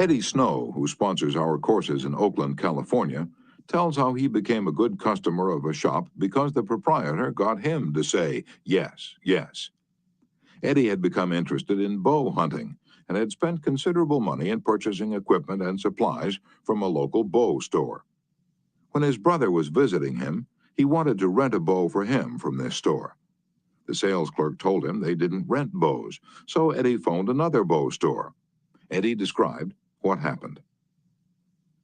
Eddie Snow, who sponsors our courses in Oakland, California, tells how he became a good customer of a shop because the proprietor got him to say yes, yes. Eddie had become interested in bow hunting and had spent considerable money in purchasing equipment and supplies from a local bow store. When his brother was visiting him, he wanted to rent a bow for him from this store. The sales clerk told him they didn't rent bows, so Eddie phoned another bow store. Eddie described what happened.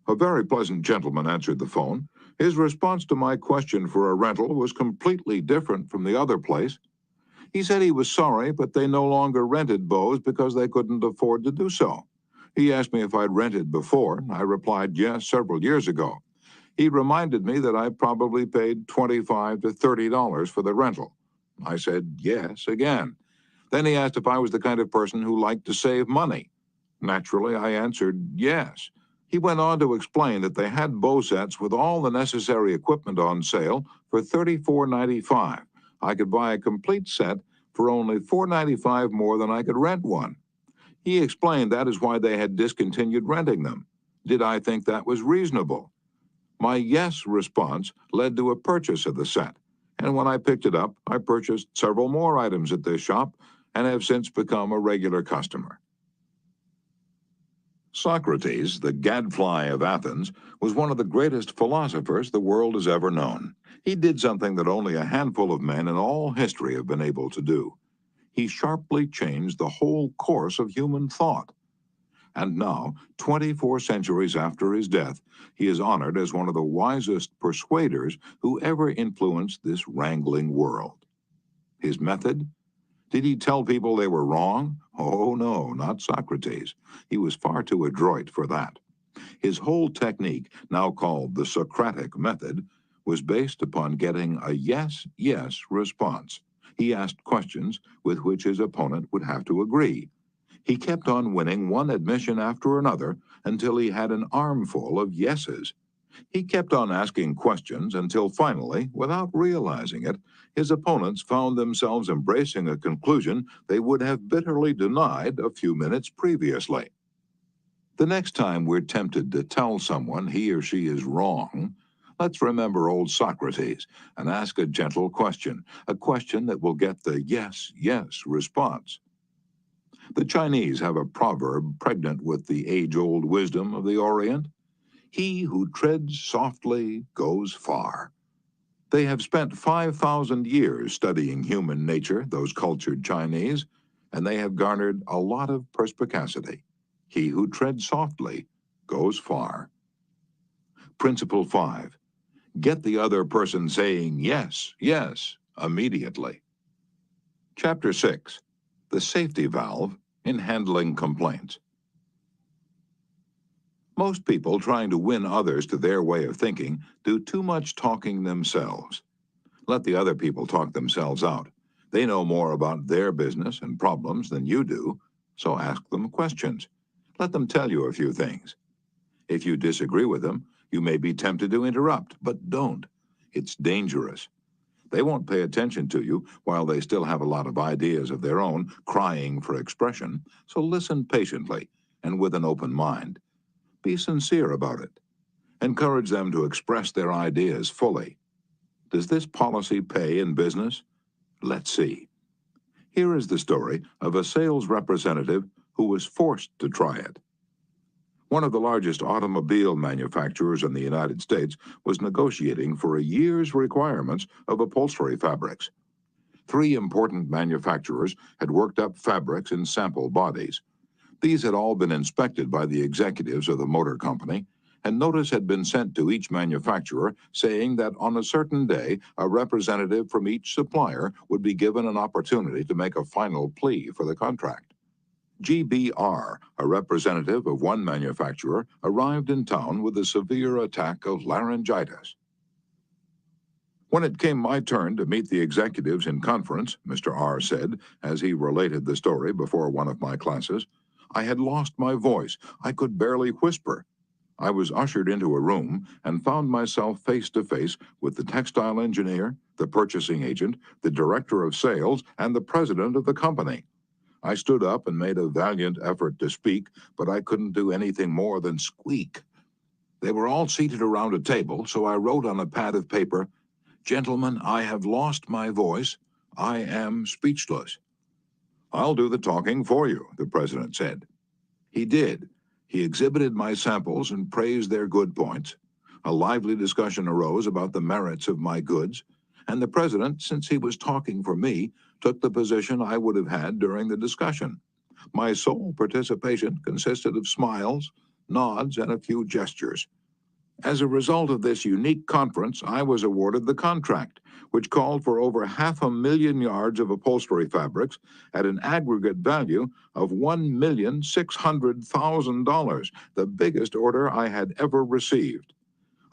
A very pleasant gentleman answered the phone. His response to my question for a rental was completely different from the other place. He said he was sorry, but they no longer rented bows because they couldn't afford to do so. He asked me if I'd rented before. I replied yes several years ago. He reminded me that I probably paid $25 to $30 for the rental. I said yes again. Then he asked if I was the kind of person who liked to save money. Naturally, I answered yes. He went on to explain that they had bow sets with all the necessary equipment on sale for $34.95. I could buy a complete set for only $4.95 more than I could rent one. He explained that is why they had discontinued renting them. Did I think that was reasonable? My yes response led to a purchase of the set, and when I picked it up, I purchased several more items at this shop and have since become a regular customer. Socrates, the gadfly of Athens, was one of the greatest philosophers the world has ever known. He did something that only a handful of men in all history have been able to do. He sharply changed the whole course of human thought. And now, 24 centuries after his death, he is honored as one of the wisest persuaders who ever influenced this wrangling world. His method? Did he tell people they were wrong? Oh, no, not Socrates. He was far too adroit for that. His whole technique, now called the Socratic method, was based upon getting a yes, yes response. He asked questions with which his opponent would have to agree. He kept on winning one admission after another until he had an armful of yeses. He kept on asking questions until finally, without realizing it, his opponents found themselves embracing a conclusion they would have bitterly denied a few minutes previously. The next time we're tempted to tell someone he or she is wrong, let's remember old Socrates and ask a gentle question, a question that will get the yes, yes response. The Chinese have a proverb pregnant with the age-old wisdom of the Orient. He who treads softly goes far. They have spent 5,000 years studying human nature, those cultured Chinese, and they have garnered a lot of perspicacity. He who treads softly goes far. Principle 5. Get the other person saying yes, yes, immediately. Chapter 6. The safety valve in handling complaints. Most people trying to win others to their way of thinking do too much talking themselves. Let the other people talk themselves out. They know more about their business and problems than you do, so ask them questions. Let them tell you a few things. If you disagree with them, you may be tempted to interrupt, but don't. It's dangerous. They won't pay attention to you while they still have a lot of ideas of their own, crying for expression, so listen patiently and with an open mind. Be sincere about it. Encourage them to express their ideas fully. Does this policy pay in business? Let's see. Here is the story of a sales representative who was forced to try it. One of the largest automobile manufacturers in the United States was negotiating for a year's requirements of upholstery fabrics. 3 important manufacturers had worked up fabrics in sample bodies. These had all been inspected by the executives of the motor company, and notice had been sent to each manufacturer saying that on a certain day, a representative from each supplier would be given an opportunity to make a final plea for the contract. GBR, a representative of one manufacturer, arrived in town with a severe attack of laryngitis. When it came my turn to meet the executives in conference, Mr. R said, as he related the story before one of my classes, I had lost my voice. I could barely whisper. I was ushered into a room and found myself face to face with the textile engineer, the purchasing agent, the director of sales, and the president of the company. I stood up and made a valiant effort to speak, but I couldn't do anything more than squeak. They were all seated around a table, so I wrote on a pad of paper, "Gentlemen, I have lost my voice. I am speechless." "I'll do the talking for you," the president said. He did. He exhibited my samples and praised their good points. A lively discussion arose about the merits of my goods, and the president, since he was talking for me, took the position I would have had during the discussion. My sole participation consisted of smiles, nods, and a few gestures. As a result of this unique conference, I was awarded the contract, which called for over 500,000 yards of upholstery fabrics at an aggregate value of $1,600,000, the biggest order I had ever received.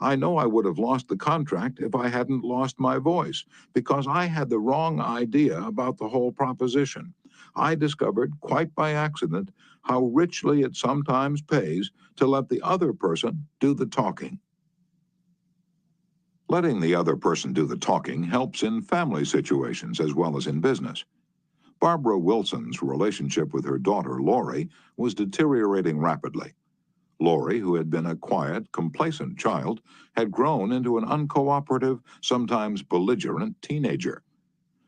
I know I would have lost the contract if I hadn't lost my voice, because I had the wrong idea about the whole proposition. I discovered, quite by accident, how richly it sometimes pays to let the other person do the talking. Letting the other person do the talking helps in family situations as well as in business. Barbara Wilson's relationship with her daughter, Lori, was deteriorating rapidly. Lori, who had been a quiet, complacent child, had grown into an uncooperative, sometimes belligerent teenager.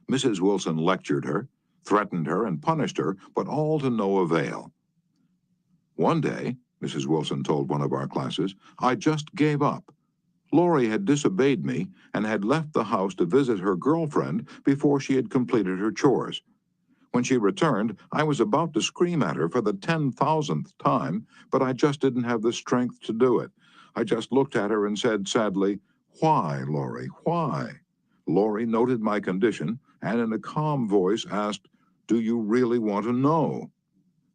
Mrs. Wilson lectured her, threatened her, and punished her, but all to no avail. "One day," Mrs. Wilson told one of our classes, "I just gave up. Lori had disobeyed me and had left the house to visit her girlfriend before she had completed her chores. When she returned, I was about to scream at her for the 10,000th time, but I just didn't have the strength to do it. I just looked at her and said sadly, 'Why, Lori, why?' Lori noted my condition and in a calm voice asked, 'Do you really want to know?'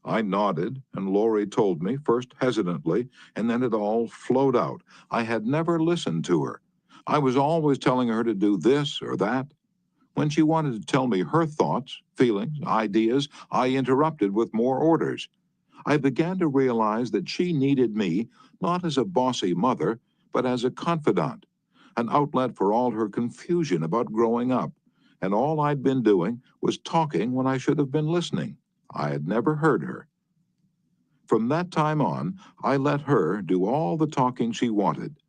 I nodded, and Lori told me, first hesitantly, and then it all flowed out. I had never listened to her. I was always telling her to do this or that. When she wanted to tell me her thoughts, feelings, ideas, I interrupted with more orders. I began to realize that she needed me not as a bossy mother, but as a confidant, an outlet for all her confusion about growing up. And all I'd been doing was talking when I should have been listening. I had never heard her. From that time on, I let her do all the talking she wanted.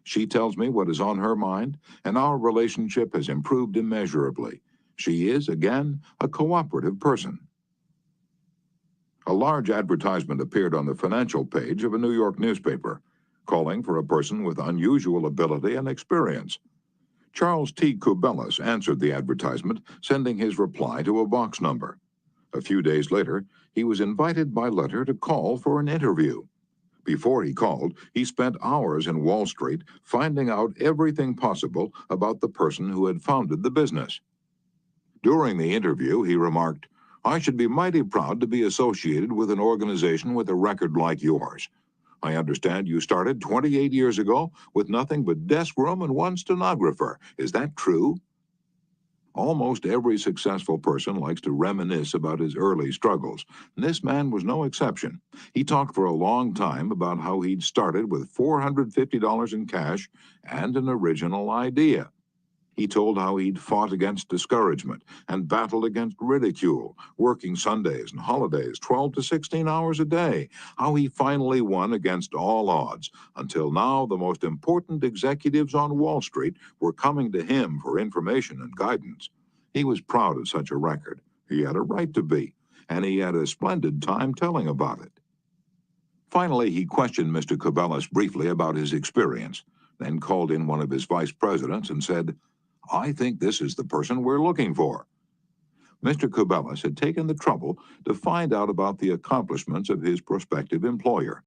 She tells me what is on her mind, and our relationship has improved immeasurably. She is, again, a cooperative person." A large advertisement appeared on the financial page of a New York newspaper, calling for a person with unusual ability and experience. Charles T. Kubellis answered the advertisement, sending his reply to a box number. A few days later, he was invited by letter to call for an interview. Before he called, he spent hours in Wall Street finding out everything possible about the person who had founded the business. During the interview, he remarked, "I should be mighty proud to be associated with an organization with a record like yours. I understand you started 28 years ago with nothing but desk room and one stenographer. Is that true?" Almost every successful person likes to reminisce about his early struggles, and this man was no exception. He talked for a long time about how he'd started with $450 in cash and an original idea. He told how he'd fought against discouragement and battled against ridicule, working Sundays and holidays 12 to 16 hours a day, how he finally won against all odds. Until now, the most important executives on Wall Street were coming to him for information and guidance. He was proud of such a record. He had a right to be, and he had a splendid time telling about it. Finally, he questioned Mr. Kubellis briefly about his experience, then called in one of his vice presidents and said, "I think this is the person we're looking for." Mr. Kubellis had taken the trouble to find out about the accomplishments of his prospective employer.